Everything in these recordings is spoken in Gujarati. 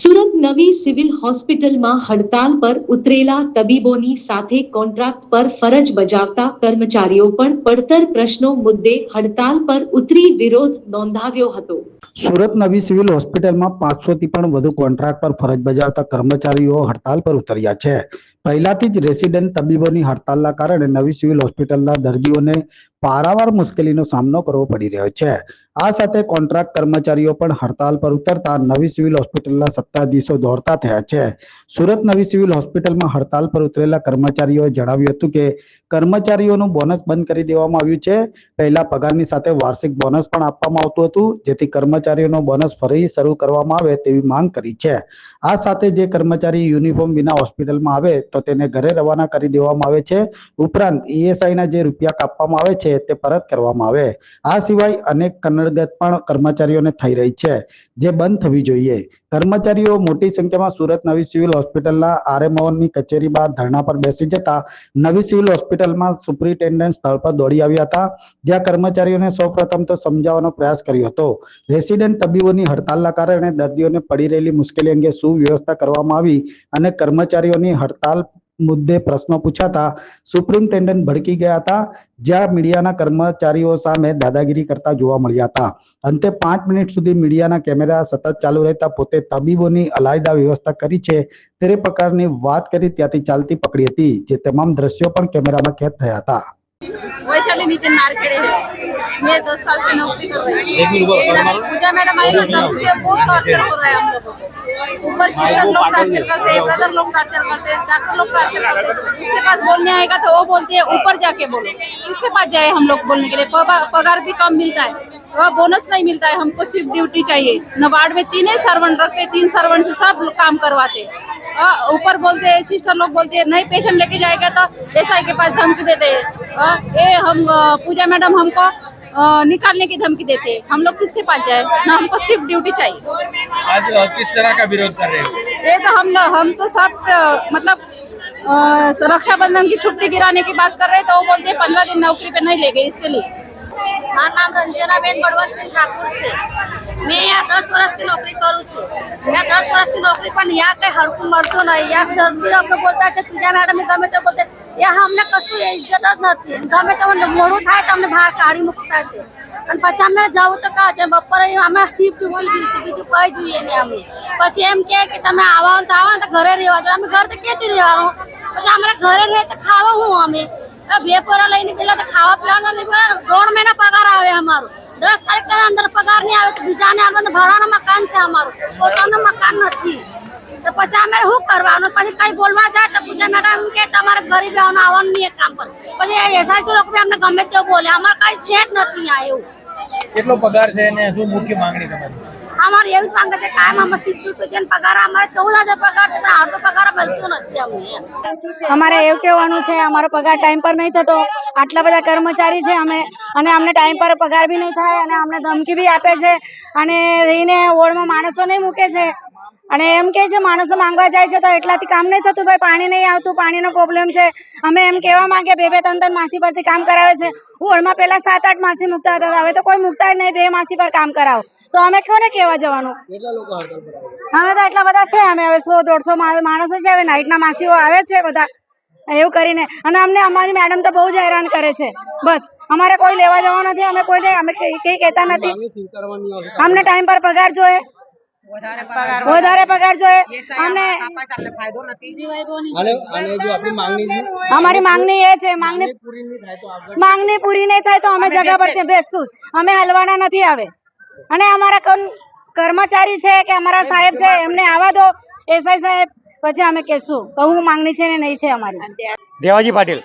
સુરત નવી સિવિલ હોસ્પિટલમાં હડતાલ પર ઉતરેલા તબીબોની સાથે કોન્ટ્રાક્ટ પર ફરજ બજાવતા કર્મચારીઓ પણ પડતર પ્રશ્નો મુદ્દે હડતાલ પર ઉતરી વિરોધ નોંધાવ્યો હતો। સુરત નવી સિવિલ હોસ્પિટલમાં 500 થી પણ વધુ કોન્ટ્રાક્ટ પર ફરજ બજાવતા કર્મચારીઓ હડતાલ પર ઉતર્યા છે। પહેલાથી જ રેસિડેન્ટ તબીબોની હડતાલના કારણે નવી સિવિલ હોસ્પિટલના દર્દીઓને પારાવાર મુશ્કેલીનો સામનો કરવો પડી રહ્યો છે। આ સાથે કોન્ટ્રાક્ટ કર્મચારીઓ પણ હડતાલ પર ઉતરતા નવી સિવિલ હોસ્પિટલના સત્તાધીશો દોડતા થયા છે। સુરત નવી સિવિલ હોસ્પિટલમાં હડતાલ પર ઉતરેલા કર્મચારીઓએ જણાવ્યું હતું કે કર્મચારીઓનું બોનસ બંધ કરી દેવામાં આવ્યું છે। પહેલા પગારની સાથે વાર્ષિક બોનસ પણ આપવામાં આવતું હતું, જેથી કર્મચારીઓનો બોનસ ફરી શરૂ કરવામાં આવે તેવી માંગ કરી છે। આ સાથે જે કર્મચારી યુનિફોર્મ વિના હોસ્પિટલમાં આવે તો તેને ઘરે રવાના કરી દેવામાં આવે છે। ઉપરાંત ઈએસઆઈના જે રૂપિયા કાપવામાં આવે છે તે પરત કરવામાં આવે। આ સિવાય અનેક કન્નડગત પણ કર્મચારીઓને થઈ રહી છે, જે બંધ થવી જોઈએ। કર્મચારીઓ મોટી સંખ્યામાં સુરત નવી સિવિલ હોસ્પિટલના આરએમઓની કચેરી બહાર ધરણા પર બેસી જતા નવી સિવિલ હોસ્પિટલમાં સુપ્રિન્ટેન્ડન્ટ સ્થળ પર દોડી આવ્યા હતા, જ્યાં કર્મચારીઓને સૌપ્રથમ તો સમજાવવાનો પ્રયાસ કર્યો હતો। રેસિડેન્ટ તબીબોની હડતાલના કારણે દર્દીઓને પડી રહેલી મુશ્કેલી અંગે શું વ્યવસ્થા કરવામાં આવી અને કર્મચારીઓની હડતાલ મુદ્દે પ્રશ્નો પૂછાતા સુપ્રિન્ટેન્ડન્ટ ભડકી ગયા હતા, જ્યાં મીડિયાના કર્મચારીઓ સામે દાદાગીરી કરતા જોવા મળ્યા હતા। અંતે 5 મિનિટ સુધી મીડિયાના કેમેરા સતત ચાલુ રહેતા પોતે તબીબોની અલાયદા વ્યવસ્થા કરી છે તે પ્રકારની વાત કરી ત્યાંથી ચાલતી પકડી હતી, જે તમામ દ્રશ્યો પણ કેમેરામાં કેદ થયા હતા। वैशाली नितिन नारखेड़े है। मैं 10 साल से नौकरी कर रही हूँ, लेकिन अभी पूजा मैडम आएगा तब से बहुत टॉर्चर हो रहा है हम लोगों को। ऊपर सिस्टर लोग टॉर्चर करते हैं, ब्रदर लोग टॉर्चर करते हैं, डॉक्टर लोग टॉर्चर करते हैं। उसके पास बोलने आएगा तो वो बोलते हैं ऊपर जाके बोलो। किसके पास जाए हम लोग बोलने के लिए? पगार भी कम मिलता है, वह बोनस नहीं मिलता है। हमको सिर्फ ड्यूटी चाहिए। न वार्ड में 3 ही सर्वेंट रखते, 3 सर्वेंट से सब काम करवाते। ऊपर बोलते हैं, सिस्टर लोग बोलते हैं नहीं पेशेंट लेके जाएगा तो एसआई के पास धमकी देते हैं। ये हम पूजा मैडम हमको निकालने की धमकी देते हैं। हम लोग किसके पास जाए? ना हमको सिर्फ ड्यूटी चाहिए। आज किस तरह का विरोध कर रहे हो? ये तो हम तो सब मतलब रक्षाबंधन की छुट्टी गिराने की बात कर रहे हैं, तो वो बोलते हैं 15 दिन नौकरी पे नहीं ले गए। इसके लिए મારું નામ રંજનાબેન બળવંતસિંહ ઠાકુર છે। મેં यहाँ 10 વર્ષથી નોકરી કરું છું। મેં 10 વર્ષથી નોકરી પણ यहाँ કઈ હરકું મળતું નહીં। यहाँ સર લોકો બોલતા છે પૂજા મેડમ ગમે તે બોલતે, यहाँ અમને કશું ઇજ્જત જ નથી। ગમે તે મોડું થાય તો અમને બહાર કાઢી મૂકતા છે। અને પછી અમે જવું તો કહે છે બપોરે અમે શિફ્ટ ડ્યુટી જોઈશે, બીજું કઈ જોઈએ નહીં અમને। પછી એમ કે તમે આવો તો આવો ને તો ઘરે રહેવા દો। અમે ઘર તો ક્યાંથી રહેવાનું? પછી અમારે ઘરે રહે તો ખાવા હું અમે વેપરા લઈને પેલા તો ખાવા પીવાના 1.5 મહિના પગાર આવે અમારું। 10 તારીખ અંદર પગાર નહીં આવે તો બીજાને આપણે ભાડાનું મકાન છે અમારું, પોતાનું મકાન નથી। તો પછી અમે શું કરવાનું? પછી કઈ બોલવા જાય તો પૂજા મેડમ કે તમારે ગરીબ આવવાનું નહીં કામ પર। પછી એસઆઈસી લોકો અમને ગમે તેવું બોલે, અમારે કઈ છે જ નથી આ એવું। કેટલો પગાર છે અને શું મુખ્ય માંગણી તમારી? અમારે એવી જ માંગે છે કાયમ અમારે સિક્યુરિટી પગાર અમારે 14,000 પગાર છે, પણ અડધો પગાર મળતો નથી અમને। અમારે એવું કહેવાનું છે અમારો પગાર ટાઈમ પર નહીં થતો। આટલા બધા કર્મચારી છે અમે, અને અમને ટાઈમ પર પગાર બી નહીં થાય, અને અમને ધમકી બી આપે છે, અને રહીને વોર્ડમાં માણસો નહીં મૂકે છે, અને એમ કહે છે માણસો માંગવા જાય છે તો એટલાથી કામ નહીં થતું। ભાઈ પાણી નહીં આવતું, પાણીનો પ્રોબ્લેમ છે। અમે એમ કહેવા માંગે 2-3 માસી પરથી કામ કરાવે છે। વોર્ડમાં પહેલા 7-8 માસી મૂકતા હતા, હવે તો કોઈ મૂકતા જ નહીં। 2 માસી પર કામ કરાવો તો અમે કોને કહેવા જવાનું? અમે તો એટલા બધા છે, અમે હવે 100-150 માણસો છે। હવે નાઇટના માસીઓ આવે છે બધા એવું કરીને, અને અમને અમારી મેડમ તો બહુ જ હેરાન કરે છે। બસ અમારે કોઈ લેવા જવા નથી, અમે કોઈને અમે કઈ કહેતા નથી। અમને ટાઈમ પર પગાર જોઈએ, વધારે પગાર જોઈએ અમને। અમારી માંગણી એ છે, માંગણી પૂરી નહીં થાય તો અમે જગા પર બેસશું, અમે હલવાના નથી આવે। અને અમારા કર્મચારી છે કે અમારા સાહેબ છે એમને આવવા દો, એસઆઈ સાહેબ, પછી અમે કહેશું તો હું માંગણી છે ને નહીં છે અમારી। દેવાજી પાટીલ।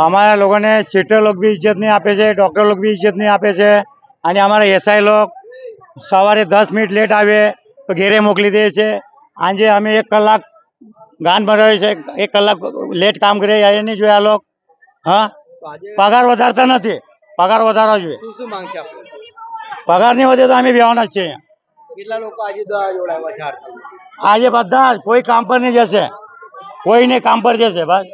અમારા લોકોને સિસ્ટર લોग भी इज्जत नहीं આપે છે, ડોક્ટર लोग भी इज्जत नहीं આપે છે, અને અમારા એસઆઈ લોग સવારે 10 મિનિટ લેટ આવે તો ઘેરે મોકલી દે છે। આજે અમે 1 કલાક ગાન ભરાવે છે, 1 કલાક લેટ કામ કરે એ નહીં જોયા લોગ। હા, પગાર વધારતા નથી, પગાર વધારવા જોઈએ। પગાર નહીં વધે તો અમે બેવાના જ છે। આજે બધા કોઈ કામ પર નહીં જશે, કોઈ નહીં કામ પર જશે બસ।